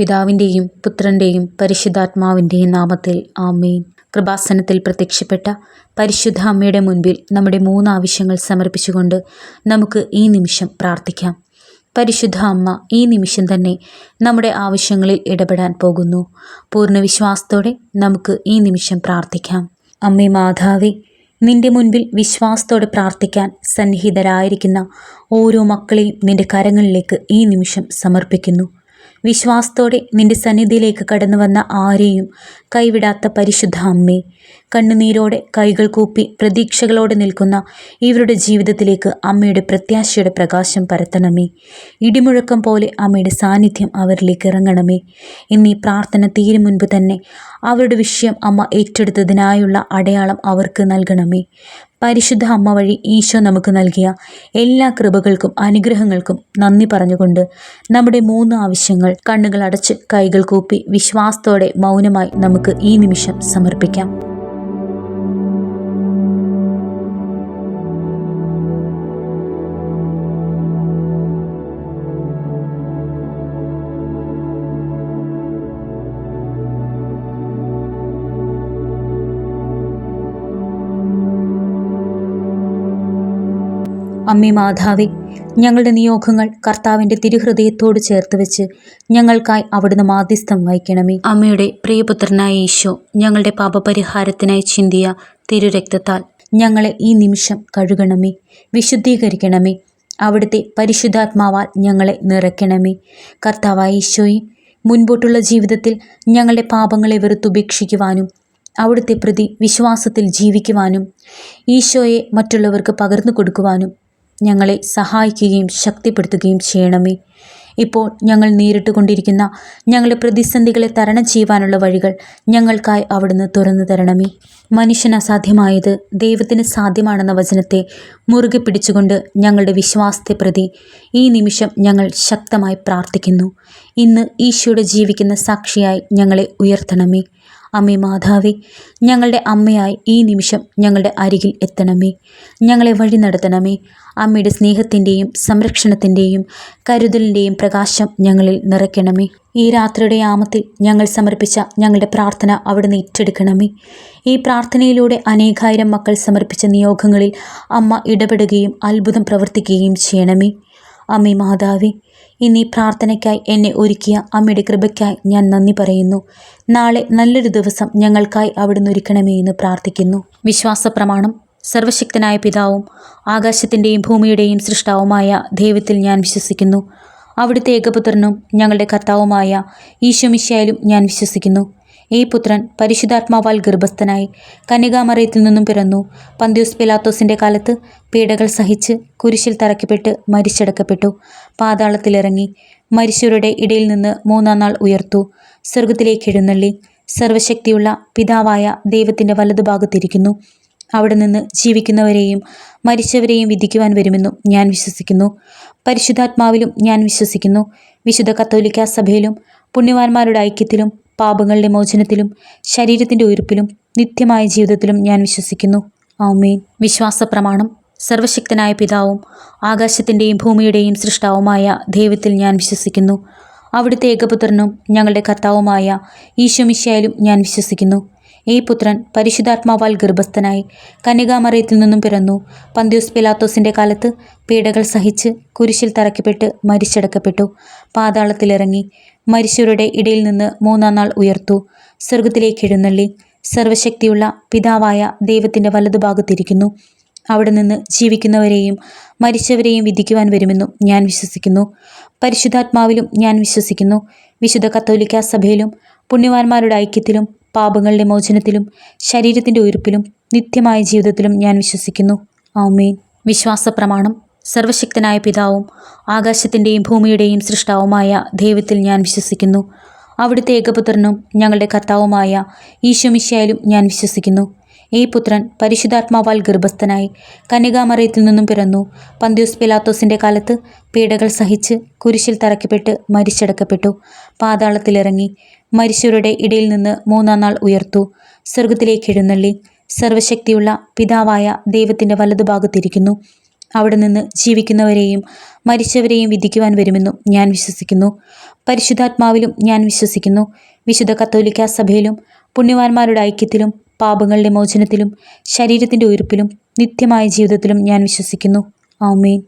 പിതാവിൻ്റെയും പുത്രൻ്റെയും പരിശുദ്ധാത്മാവിൻ്റെയും നാമത്തിൽ ആമേൻ. കൃപാസനത്തിൽ പ്രത്യക്ഷപ്പെട്ട പരിശുദ്ധ അമ്മയുടെ മുൻപിൽ നമ്മുടെ 3 ആവശ്യങ്ങൾ സമർപ്പിച്ചുകൊണ്ട് നമുക്ക് ഈ നിമിഷം പ്രാർത്ഥിക്കാം. പരിശുദ്ധ അമ്മ ഈ നിമിഷം തന്നെ നമ്മുടെ ആവശ്യങ്ങളിൽ ഇടപെടാൻ പോകുന്നു. പൂർണ്ണ വിശ്വാസത്തോടെ നമുക്ക് ഈ നിമിഷം പ്രാർത്ഥിക്കാം. അമ്മേ മാതാവേ, നിന്റെ മുൻപിൽ വിശ്വാസത്തോടെ പ്രാർത്ഥിക്കാൻ സന്നിഹിതരായിരിക്കുന്ന ഓരോ മക്കളെയും നിന്റെ കരങ്ങളിലേക്ക് ഈ നിമിഷം സമർപ്പിക്കുന്നു. വിശ്വാസത്തോടെ നിന്റെ സന്നിധിയിലേക്ക് കടന്നു വന്ന ആരെയും കൈവിടാത്ത പരിശുദ്ധ അമ്മേ, കണ്ണുനീരോടെ കൈകൾ കൂപ്പി പ്രതീക്ഷകളോടെ നിൽക്കുന്ന ഇവരുടെ ജീവിതത്തിലേക്ക് അമ്മയുടെ പ്രത്യാശയുടെ പ്രകാശം പരത്തണമേ. ഇടിമുഴക്കം പോലെ അമ്മയുടെ സാന്നിധ്യം അവരിലേക്ക് ഇറങ്ങണമേ. ഇന്നീ പ്രാർത്ഥന തീരും മുൻപ് തന്നെ അവരുടെ വിഷയം അമ്മ ഏറ്റെടുത്തതിനായുള്ള അടയാളം അവർക്ക് നൽകണമേ. പരിശുദ്ധ അമ്മ വഴി ഈശോ നമുക്ക് നൽകിയ എല്ലാ കൃപകൾക്കും അനുഗ്രഹങ്ങൾക്കും നന്ദി പറഞ്ഞുകൊണ്ട് നമ്മുടെ 3 ആവശ്യങ്ങൾ കണ്ണുകൾ അടച്ച് കൈകൾ കൂപ്പി വിശ്വാസത്തോടെ മൗനമായി നമുക്ക് ഈ നിമിഷം സമർപ്പിക്കാം. അമ്മേ മാതാവേ, ഞങ്ങളുടെ നിയോഗങ്ങൾ കർത്താവിൻ്റെ തിരുഹൃദയത്തോട് ചേർത്ത് വെച്ച് ഞങ്ങൾക്കായി അവിടുന്ന് മാധ്യസ്ഥം വഹിക്കണമേ. അമ്മയുടെ പ്രിയപുത്രനായ ഈശോ ഞങ്ങളുടെ പാപപരിഹാരത്തിനായി ചിന്തിയ തിരുരക്തത്താൽ ഞങ്ങളെ ഈ നിമിഷം കഴുകണമേ, വിശുദ്ധീകരിക്കണമേ. അവിടുത്തെ പരിശുദ്ധാത്മാവാൽ ഞങ്ങളെ നിറയ്ക്കണമേ. കർത്താവായ ഈശോയെ, മുൻപോട്ടുള്ള ജീവിതത്തിൽ ഞങ്ങളുടെ പാപങ്ങളെ വെറുത്തുപേക്ഷിക്കുവാനും അവിടുത്തെ പ്രതി വിശ്വാസത്തിൽ ജീവിക്കുവാനും ഈശോയെ മറ്റുള്ളവർക്ക് പകർന്നു കൊടുക്കുവാനും ഞങ്ങളെ സഹായിക്കുകയും ശക്തിപ്പെടുത്തുകയും ചെയ്യണമേ. ഇപ്പോൾ ഞങ്ങൾ നേരിട്ട് കൊണ്ടിരിക്കുന്ന ഞങ്ങളുടെ പ്രതിസന്ധികളെ തരണം ചെയ്യുവാനുള്ള വഴികൾ ഞങ്ങൾക്കായി അവിടുന്ന് തുറന്നു തരണമേ. മനുഷ്യന് അസാധ്യമായത് ദൈവത്തിന് സാധ്യമാണെന്ന വചനത്തെ മുറുകെ പിടിച്ചുകൊണ്ട് ഞങ്ങളുടെ വിശ്വാസത്തെ പ്രതി ഈ നിമിഷം ഞങ്ങൾ ശക്തമായി പ്രാർത്ഥിക്കുന്നു. ഇന്ന് ഈശോയുടെ ജീവിക്കുന്ന സാക്ഷിയായി ഞങ്ങളെ ഉയർത്തണമേ. അമ്മേ മാതാവേ, ഞങ്ങളുടെ അമ്മയായി ഈ നിമിഷം ഞങ്ങളുടെ അരികിൽ എത്തണമേ. ഞങ്ങളെ വഴി നടത്തണമേ. അമ്മയുടെ സ്നേഹത്തിൻ്റെയും സംരക്ഷണത്തിൻ്റെയും കരുതലിൻ്റെയും പ്രകാശം ഞങ്ങളിൽ നിറയ്ക്കണമേ. ഈ രാത്രിയുടെ യാമത്തിൽ ഞങ്ങൾ സമർപ്പിച്ച ഞങ്ങളുടെ പ്രാർത്ഥന അവിടുന്ന് ഏറ്റെടുക്കണമേ. ഈ പ്രാർത്ഥനയിലൂടെ അനേകായിരം മക്കൾ സമർപ്പിച്ച നിയോഗങ്ങളിൽ അമ്മ ഇടപെടുകയും അത്ഭുതം പ്രവർത്തിക്കുകയും ചെയ്യണമേ. അമ്മേ മാതാവേ, ഇന്നീ പ്രാർത്ഥനയ്ക്കായി എന്നെ ഒരുക്കിയ അമ്മയുടെ കൃപയ്ക്കായി ഞാൻ നന്ദി പറയുന്നു. നാളെ നല്ലൊരു ദിവസം ഞങ്ങൾക്കായി അവിടുന്ന് ഒരുക്കണമേ എന്ന് പ്രാർത്ഥിക്കുന്നു. വിശ്വാസ പ്രമാണം. സർവശക്തനായ പിതാവും ആകാശത്തിൻ്റെയും ഭൂമിയുടെയും സൃഷ്ടാവുമായ ദൈവത്തിൽ ഞാൻ വിശ്വസിക്കുന്നു. അവിടുത്തെ ഏകപുത്രനും ഞങ്ങളുടെ കർത്താവുമായ ഈശോ മിശിഹായിലും ഞാൻ വിശ്വസിക്കുന്നു. ഈ പുത്രൻ പരിശുദ്ധാത്മാവാൽ ഗർഭസ്ഥനായി കന്യകാമറിയത്തിൽ നിന്നും പിറന്നു. പന്തിയോസ് പിലാത്തോസിൻ്റെ കാലത്ത് പീഡകൾ സഹിച്ച് കുരിശിൽ തറയ്ക്കപ്പെട്ട് മരിച്ചടക്കപ്പെട്ടു. പാതാളത്തിലിറങ്ങി മരിച്ചവരുടെ ഇടയിൽ നിന്ന് 3-ാം നാൾ ഉയർത്തു. സ്വർഗത്തിലേക്ക് എഴുന്നള്ളി സർവശക്തിയുള്ള പിതാവായ ദൈവത്തിൻ്റെ വലതുഭാഗത്തിരിക്കുന്നു. അവിടെ നിന്ന് ജീവിക്കുന്നവരെയും മരിച്ചവരെയും വിധിക്കുവാൻ വരുമെന്നും ഞാൻ വിശ്വസിക്കുന്നു. പരിശുദ്ധാത്മാവിലും ഞാൻ വിശ്വസിക്കുന്നു. വിശുദ്ധ കത്തോലിക്കാ സഭയിലും പുണ്യവാന്മാരുടെ ഐക്യത്തിലും പാപങ്ങളുടെ മോചനത്തിലും ശരീരത്തിൻ്റെ ഉയിർപ്പിലും നിത്യമായ ജീവിതത്തിലും ഞാൻ വിശ്വസിക്കുന്നു. ആമേൻ. വിശ്വാസ പ്രമാണം. സർവശക്തനായ പിതാവും ആകാശത്തിൻ്റെയും ഭൂമിയുടെയും സൃഷ്ടാവുമായ ദൈവത്തിൽ ഞാൻ വിശ്വസിക്കുന്നു. അവിടുത്തെ ഏകപുത്രനും ഞങ്ങളുടെ കർത്താവുമായ ഈശോ മിശിഹായിലും ഞാൻ വിശ്വസിക്കുന്നു. ഈ പുത്രൻ പരിശുദ്ധാത്മാവാൽ ഗർഭസ്ഥനായി കന്യകാമറിയത്തിൽ നിന്നും പിറന്നു. പന്തിയോസ് പിലാത്തോസിൻ്റെ കാലത്ത് പീഡകൾ സഹിച്ച് കുരിശിൽ തറയ്ക്കപ്പെട്ട് മരിച്ചടക്കപ്പെട്ടു. പാതാളത്തിലിറങ്ങി മരിച്ചവരുടെ ഇടയിൽ നിന്ന് 3-ാം നാൾ ഉയർത്തു. സ്വർഗത്തിലേക്ക് എഴുന്നള്ളി സർവശക്തിയുള്ള പിതാവായ ദൈവത്തിൻ്റെ വലതുഭാഗത്തിരിക്കുന്നു. അവിടെ നിന്ന് ജീവിക്കുന്നവരെയും മരിച്ചവരെയും വിധിക്കുവാൻ വരുമെന്നും ഞാൻ വിശ്വസിക്കുന്നു. പരിശുദ്ധാത്മാവിലും ഞാൻ വിശ്വസിക്കുന്നു. വിശുദ്ധ കത്തോലിക്കാ സഭയിലും പുണ്യവാന്മാരുടെ ഐക്യത്തിലും പാപങ്ങളുടെ മോചനത്തിലും ശരീരത്തിൻ്റെ ഉയിർപ്പിലും നിത്യമായ ജീവിതത്തിലും ഞാൻ വിശ്വസിക്കുന്നു. ആമേൻ. വിശ്വാസ പ്രമാണം. സർവശക്തനായ പിതാവും ആകാശത്തിൻ്റെയും ഭൂമിയുടെയും സൃഷ്ടാവുമായ ദൈവത്തിൽ ഞാൻ വിശ്വസിക്കുന്നു. അവിടുത്തെ ഏകപുത്രനും ഞങ്ങളുടെ കർത്താവുമായ ഈശോ മിശിഹായിലും ഞാൻ വിശ്വസിക്കുന്നു. ഈ പുത്രൻ പരിശുദ്ധാത്മാവാൽ ഗർഭസ്ഥനായി കന്യകാമറിയത്തിൽ നിന്നും പിറന്നു. പന്തിയോസ് പിലാത്തോസിൻ്റെ കാലത്ത് പീഡകൾ സഹിച്ച് കുരിശിൽ തറയ്ക്കപ്പെട്ട് മരിച്ചടക്കപ്പെട്ടു. പാതാളത്തിലിറങ്ങി മരിച്ചവരുടെ ഇടയിൽ നിന്ന് 3-ാം നാൾ ഉയർത്തു. സ്വർഗത്തിലേക്ക് എഴുന്നള്ളി സർവശക്തിയുള്ള പിതാവായ ദൈവത്തിൻ്റെ വലതുഭാഗത്തിരിക്കുന്നു. അവിടെ നിന്ന് ജീവിക്കുന്നവരെയും മരിച്ചവരെയും വിധിക്കുവാൻ വരുമെന്നും ഞാൻ വിശ്വസിക്കുന്നു. പരിശുദ്ധാത്മാവിലും ഞാൻ വിശ്വസിക്കുന്നു. വിശുദ്ധ കത്തോലിക്ക സഭയിലും പുണ്യവാന്മാരുടെ ഐക്യത്തിലും പാപങ്ങളുടെ മോചനത്തിലും ശരീരത്തിൻ്റെ ഉയിർപ്പിലും നിത്യമായ ജീവിതത്തിലും ഞാൻ വിശ്വസിക്കുന്നു. ആമേൻ.